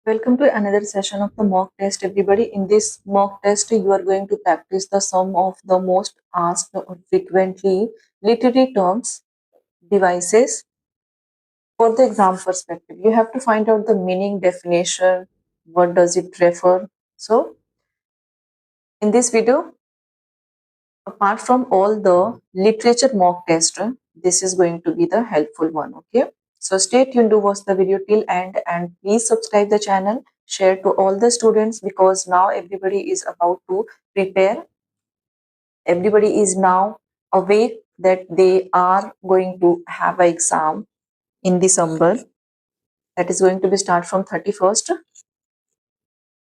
Welcome to another session of the mock test, everybody. In this mock test, you are going to practice the sum of the most asked or frequently literary terms, devices. For the exam perspective, you have to find out the meaning, definition, what does it refer. So, in this video, apart from all the literature mock test, this is going to be the helpful one. Okay, so stay tuned to watch the video till end, and please subscribe the channel, share to all the students, because now everybody is about to prepare. Everybody is now awake that they are going to have an exam in December, that is going to be start from 31st.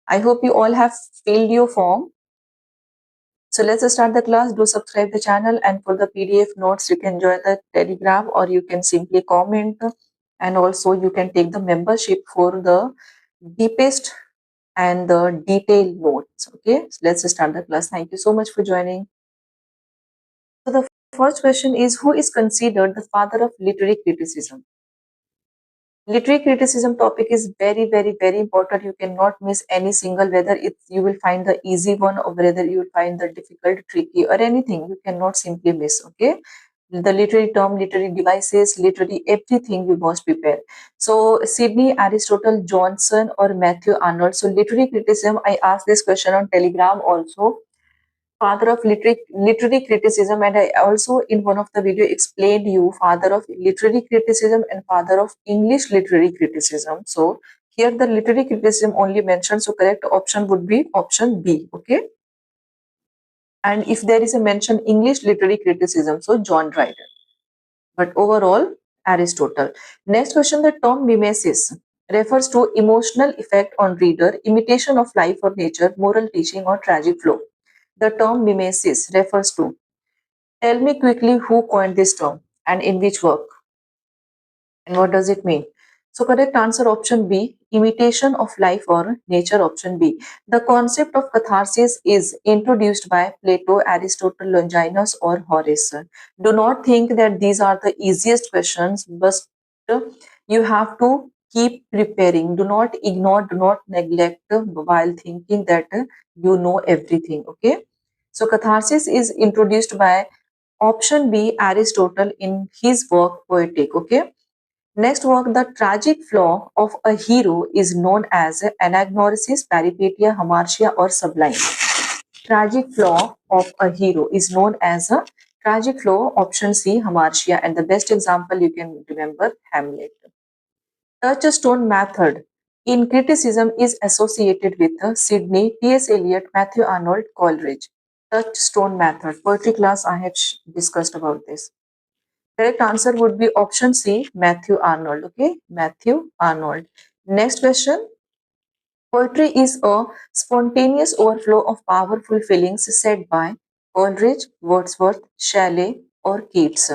I hope you all have filled your form. So let's start the class. Do subscribe the channel, and for the PDF notes, you can join the Telegram or you can simply comment, and also you can take the membership for the deepest and the detailed notes. Okay, so let's start the class. Thank you so much for joining. So the first question is, who is considered the father of literary criticism? Literary criticism topic is very important. You cannot miss any single, whether it's you will find the easy one or whether you will find the difficult, tricky, or anything. You cannot simply miss. Okay, the literary term, literary devices, literary everything you must prepare. So Sydney, Aristotle, Johnson, or Matthew Arnold. So literary criticism, I asked this question on Telegram also. Father of literary criticism, and I also in one of the video explained you father of literary criticism and father of English literary criticism. So here the literary criticism only mentioned, so correct option would be option B. Okay, and if there is a mention English literary criticism, so John Dryden, but overall Aristotle. Next question, the term mimesis refers to emotional effect on reader, imitation of life or nature, moral teaching, or tragic flow. The term mimesis refers to, tell me quickly who coined this term and in which work, and what does it mean? So correct answer option B, imitation of life or nature, option B. The concept of catharsis is introduced by Plato, Aristotle, Longinus, or Horace. Do not think that these are the easiest questions, but you have to keep preparing. Do not ignore, do not neglect while thinking that you know everything. Okay. So catharsis is introduced by option B, Aristotle, in his work Poetic. Okay. Next work, the tragic flaw of a hero is known as anagnorisis, peripeteia, hamartia, or sublime. Tragic flaw of a hero is known as a tragic flaw, option C, hamartia, and the best example you can remember, Hamlet. Touchstone method in criticism is associated with Sidney, T.S. Eliot, Matthew Arnold, Coleridge. Touchstone method. Poetry class, I have discussed about this. Correct answer would be option C, Matthew Arnold. Okay, Matthew Arnold. Next question. Poetry is a spontaneous overflow of powerful feelings said by Coleridge, Wordsworth, Shelley, or Keats.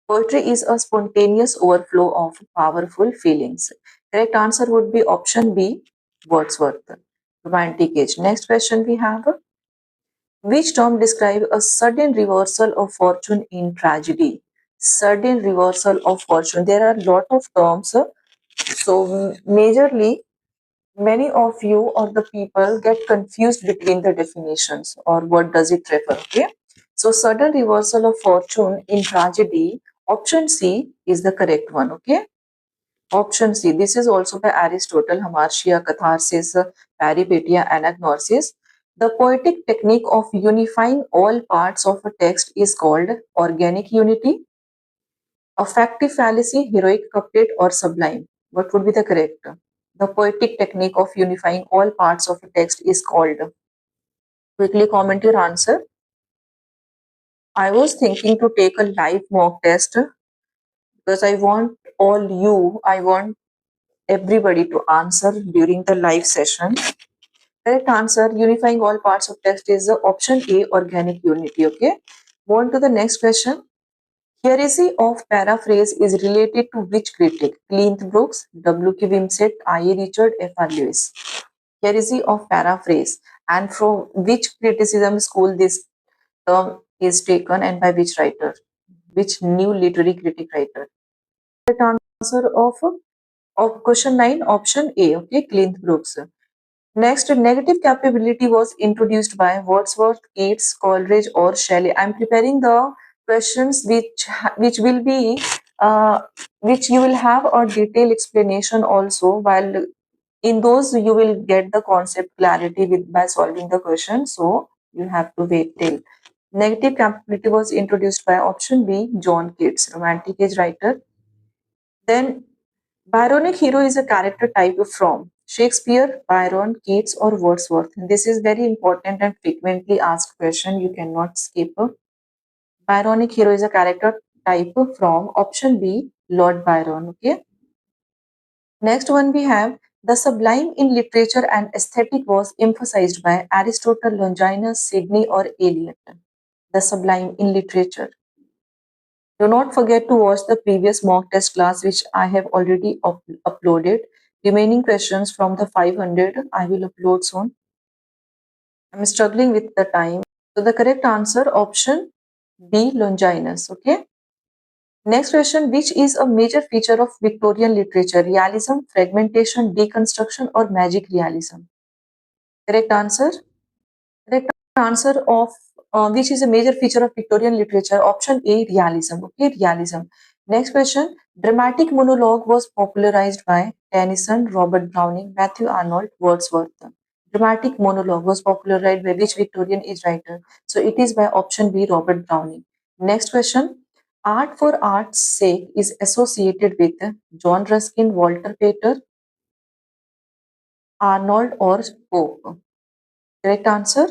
Poetry is a spontaneous overflow of powerful feelings. Correct answer would be option B, Wordsworth. Romantic age. Next question we have. Which term describes a sudden reversal of fortune in tragedy? Sudden reversal of fortune. There are a lot of terms. So majorly, many of you or the people get confused between the definitions or what does it refer. Okay. So sudden reversal of fortune in tragedy, option C is the correct one. Okay. Option C. This is also by Aristotle, hamartia, catharsis, peripeteia, anagnorisis. The poetic technique of unifying all parts of a text is called organic unity, affective fallacy, heroic couplet, or sublime. What would be the correct? The poetic technique of unifying all parts of a text is called. Quickly comment your answer. I was thinking to take a live mock test because I want everybody to answer during the live session. Correct answer, unifying all parts of text, is option A, organic unity. Okay. Move on to the next question. Heresy of paraphrase is related to which critic? Clint Brooks, W.K. Wimsett, I.A. Richard, F.R. Lewis. Heresy of paraphrase, and from which criticism school this term is taken and by which writer? Which new literary critic writer? Correct answer of Of question 9, option A, okay, Clint Brooks. Next, negative capability was introduced by Wordsworth, Keats, Coleridge, or Shelley. I'm preparing the questions which will be uh, which you will have a detailed explanation also. While in those you will get the concept clarity with by solving the question. So you have to wait till. Negative capability was introduced by option B, John Keats, Romantic Age writer. Then Byronic hero is a character type from Shakespeare, Byron, Keats, or Wordsworth. This is very important and frequently asked question. You cannot skip. Byronic hero is a character type from option B, Lord Byron. Okay. Next one we have the sublime in literature and aesthetic was emphasized by Aristotle, Longinus, Sidney, or Eliot. The sublime in literature. Do not forget to watch the previous mock test class which I have already uploaded. Remaining questions from the 500 I will upload soon. I'm struggling with the time. So the correct answer option B, Longinus. Okay. Next question, which is a major feature of Victorian literature? Realism, fragmentation, deconstruction, or magic realism? Correct answer. Correct answer of which is a major feature of Victorian literature. Option A, realism. Okay, realism. Next question. Dramatic monologue was popularized by Tennyson, Robert Browning, Matthew Arnold, Wordsworth. Dramatic monologue was popularized by which Victorian age writer? So it is by option B, Robert Browning. Next question. Art for art's sake is associated with John Ruskin, Walter Pater, Arnold, or Pope. Correct answer.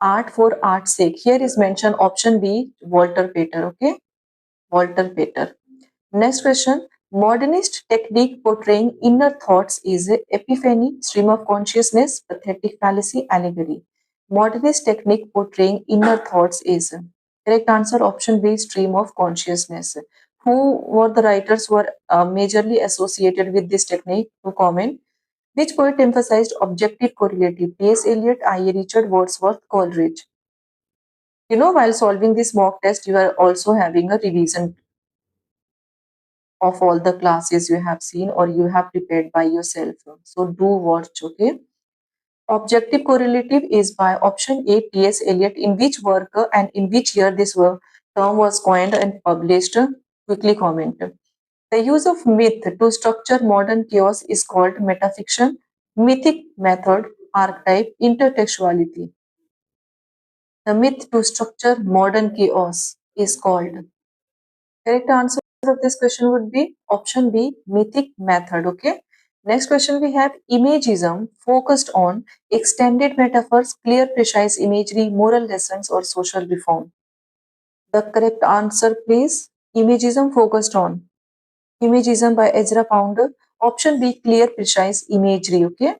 Art for art's sake. Here is mentioned option B, Walter Pater. Okay, Walter Pater. Next question. Modernist technique portraying inner thoughts is epiphany, stream of consciousness, pathetic fallacy, allegory. Modernist technique portraying inner thoughts is correct answer option B, stream of consciousness. Who were the writers who were majorly associated with this technique? To comment. Which poet emphasized objective correlative? T.S. Eliot, I.A. Richard, Wordsworth, Coleridge. You know, while solving this mock test, you are also having a revision of all the classes you have seen or you have prepared by yourself. So do watch, okay? Objective correlative is by option A, T.S. Eliot. In which work and in which year this term was coined and published? Quickly comment. The use of myth to structure modern chaos is called metafiction, mythic method, archetype, intertextuality. The myth to structure modern chaos is called. Correct answer of this question would be option B, mythic method. Okay. Next question we have imagism focused on extended metaphors, clear, precise imagery, moral lessons, or social reform. The correct answer, please. Imagism focused on Imagism by Ezra Pound. Option B, clear, precise imagery. Okay.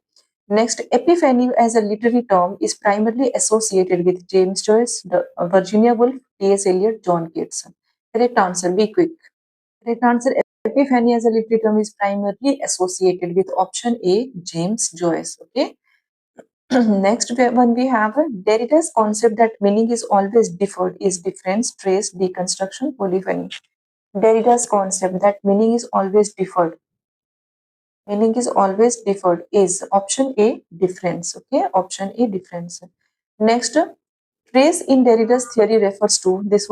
Next, epiphany as a literary term is primarily associated with James Joyce, Virginia Woolf, T.S. Eliot, John Keats. Correct answer. Be quick. Correct answer. Epiphany as a literary term is primarily associated with option A, James Joyce. Okay. Next one we have Derrida's concept that meaning is always deferred is difference, trace, deconstruction, polyphony. Derrida's concept that meaning is always deferred. Meaning is always deferred is option A, difference. Okay, option A, difference. Next, trace in Derrida's theory refers to this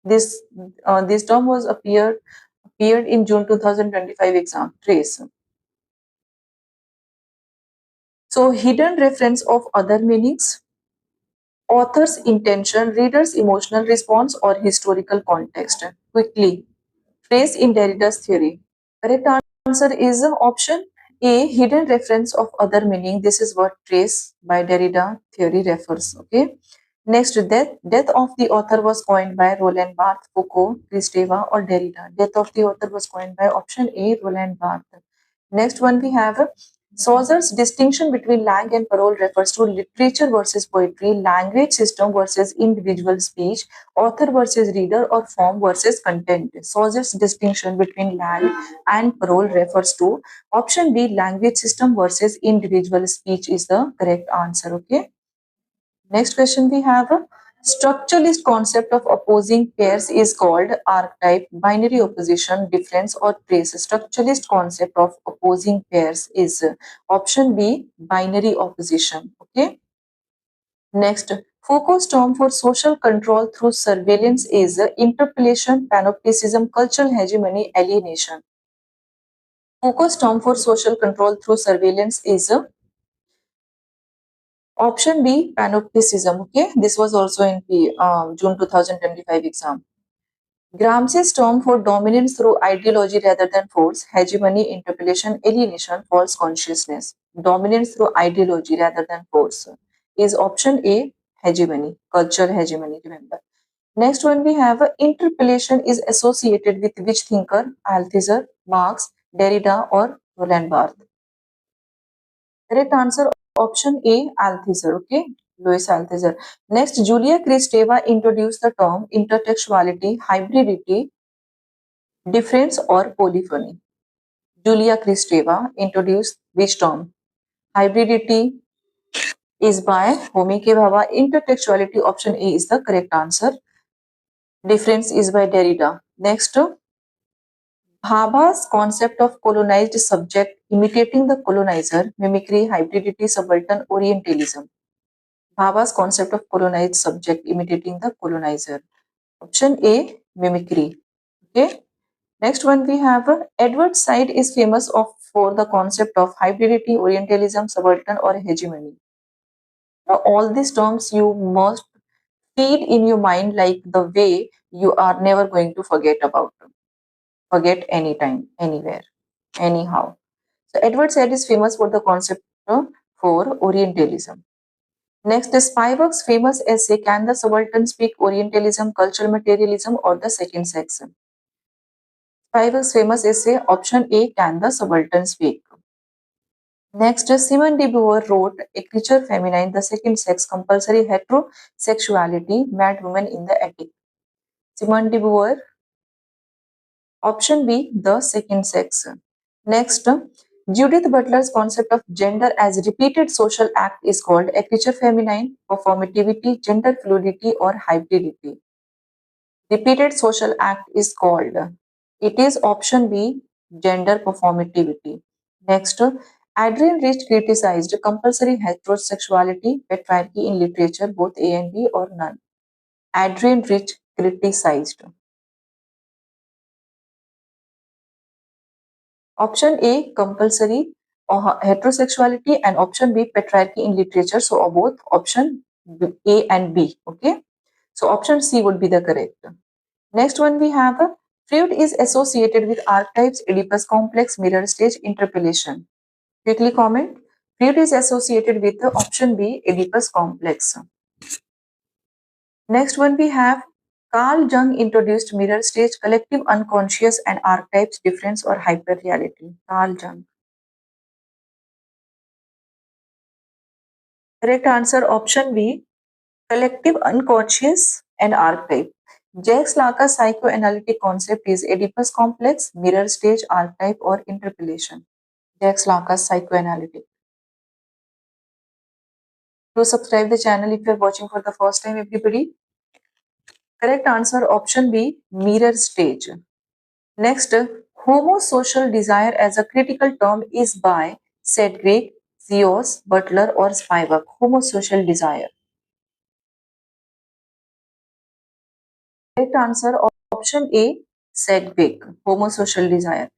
this term was appeared in June 2025 exam. Trace. So hidden reference of other meanings, author's intention, reader's emotional response, or historical context. Quickly, trace in Derrida's theory. Correct answer is option A, hidden reference of other meaning. This is what trace by Derrida theory refers. Okay. Next, death of the author was coined by Roland Barthes, Foucault, Kristeva, or Derrida. Death of the author was coined by option A, Roland Barthes. Next one we have Sauzer's distinction between Lang and Parole refers to literature versus poetry, language system versus individual speech, author versus reader, or form versus content. Sauzer's distinction between Lang and Parole refers to option B, language system versus individual speech is the correct answer. Okay. Next question we have Structuralist concept of opposing pairs is called archetype, binary opposition, difference, or trace. Structuralist concept of opposing pairs is option B, binary opposition. Okay. Next, Foucault's term for social control through surveillance is interpellation, panopticism, cultural hegemony, alienation. Foucault's term for social control through surveillance is option B, panopticism. Okay, this was also in the June 2025 exam. Gramsci's term for dominance through ideology rather than force, hegemony, interpellation, alienation, false consciousness. Dominance through ideology rather than force is option A, hegemony, cultural hegemony, remember. Next one we have interpellation is associated with which thinker? Althusser, Marx, Derrida or Roland Barthes. Correct answer option A, Althusser. Okay, Louis Althusser. Next, Julia Kristeva introduced the term intertextuality, hybridity, difference or polyphony. Julia Kristeva introduced which term? Hybridity is by Homi K. Bhabha. Intertextuality option A is the correct answer. Difference is by Derrida. Next, Bhabha's concept of colonized subject imitating the colonizer, mimicry, hybridity, subaltern, orientalism. Bhabha's concept of colonized subject imitating the colonizer. Option A, mimicry. Okay. Next one we have Edward Said is famous for the concept of hybridity, orientalism, subaltern or hegemony. Now all these terms you must feed in your mind like the way you are never going to forget about them. Forget anytime, anywhere, anyhow. So Edward Said is famous for the concept for Orientalism. Next is Spivak's famous essay, Can the Subaltern Speak Orientalism, Cultural Materialism or the Second Sex? Spivak's famous essay, option A, Can the Subaltern Speak? Next, Simone de Beauvoir wrote A Creature Feminine, the Second Sex, Compulsory Heterosexuality, Mad Woman in the Attic. Simone de Beauvoir, option B, The Second Sex. Next, Judith Butler's concept of gender as repeated social act is called A Creature Feminine, Performativity, Gender Fluidity or Hybridity. Repeated social act is called. It is option B, gender performativity. Next, Adrian Rich criticized compulsory heterosexuality, patriarchy in literature, both A and B or none. Adrian Rich criticized. Option A, compulsory heterosexuality and option B, patriarchy in literature. So both option A and B. Okay. So option C would be the correct. Next one we have Freud is associated with archetypes, Oedipus complex, mirror stage, interpellation. Quickly comment. Freud is associated with the option B, Oedipus complex. Next one we have Carl Jung introduced mirror stage, collective unconscious and archetypes, difference or hyperreality. Carl Jung. Correct answer option B, collective unconscious and archetype. Jacques Lacan's psychoanalytic concept is Oedipus complex, mirror stage, archetype, or interpellation. Jacques Lacan's psychoanalytic. Do subscribe the channel if you are watching for the first time, everybody. Correct answer option B, mirror stage. Next, homosocial desire as a critical term is by Sedgwick, Zeus, Butler, or Spivak. Homosocial desire. Correct answer option A, Sedgwick, homosocial desire.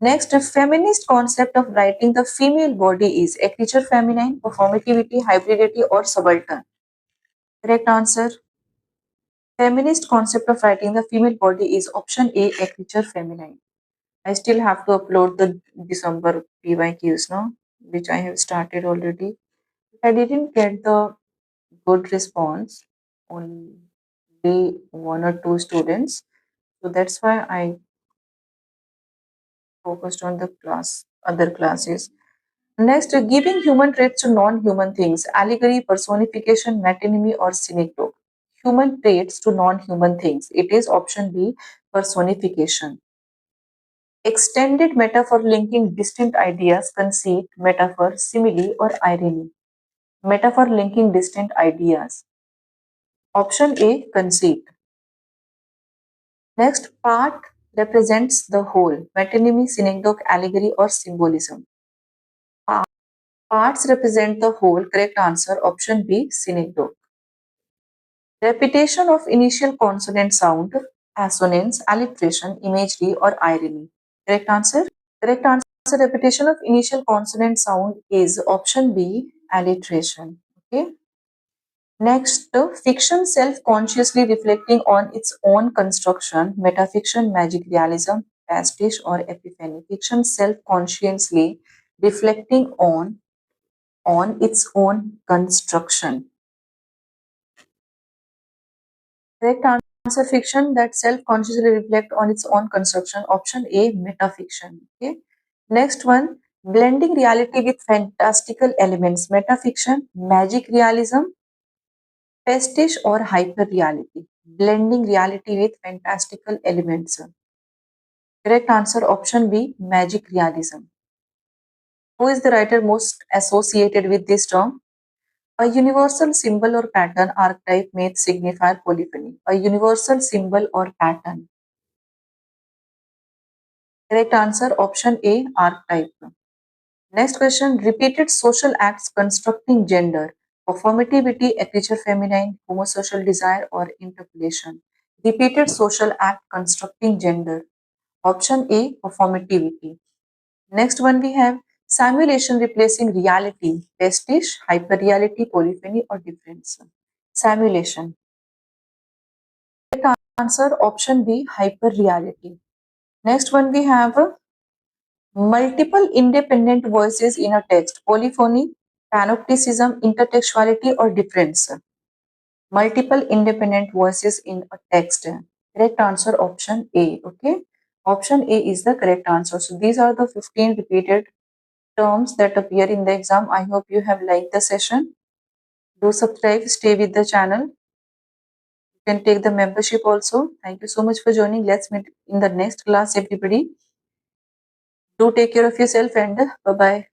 Next, a feminist concept of writing the female body is a creature feminine, performativity, hybridity, or subaltern. Correct answer. Feminist concept of writing the female body is option A creature feminine. I still have to upload the December PYQs now, which I have started already. I didn't get the good response, only one or two students. So that's why I focused on the other classes. Next, giving human traits to non-human things, allegory, personification, metonymy, or synecdoche. Human traits to non-human things. It is option B, personification. Extended metaphor linking distinct ideas, conceit, metaphor, simile, or irony. Metaphor linking distinct ideas. Option A, conceit. Next, part represents the whole. Metonymy, synecdoche, allegory or symbolism. Parts represent the whole. Correct answer option B, synecdoche. Repetition of initial consonant sound, assonance, alliteration, imagery or irony. Correct answer? Correct answer, repetition of initial consonant sound is option B, alliteration. Okay. Next, fiction self-consciously reflecting on its own construction, metafiction, magic realism, pastiche or epiphany. Fiction self-consciously reflecting on its own construction. Correct answer, fiction that self-consciously reflect on its own construction. Option A, metafiction. Okay. Next one, blending reality with fantastical elements. Metafiction, magic realism, pastiche or hyper reality. Blending reality with fantastical elements. Correct answer, option B, magic realism. Who is the writer most associated with this term? A universal symbol or pattern, archetype, myth, signifier, polyphony. A universal symbol or pattern. Correct answer option A, archetype. Next question, repeated social acts constructing gender. Performativity, a creature feminine, homosocial desire or interpolation. Repeated social act constructing gender. Option A, performativity. Next one we have simulation replacing reality, pastiche, hyperreality, polyphony or difference. Simulation. Correct answer option B, hyperreality. Next one we have multiple independent voices in a text, polyphony, panopticism, intertextuality or difference. Multiple independent voices in a text. Correct answer option A. Okay. Option A is the correct answer. So these are the 15 repeated terms that appear in the exam. I hope you have liked the session. Do subscribe, stay with the channel. You can take the membership also. Thank you so much for joining. Let's meet in the next class, everybody. Do take care of yourself and bye bye.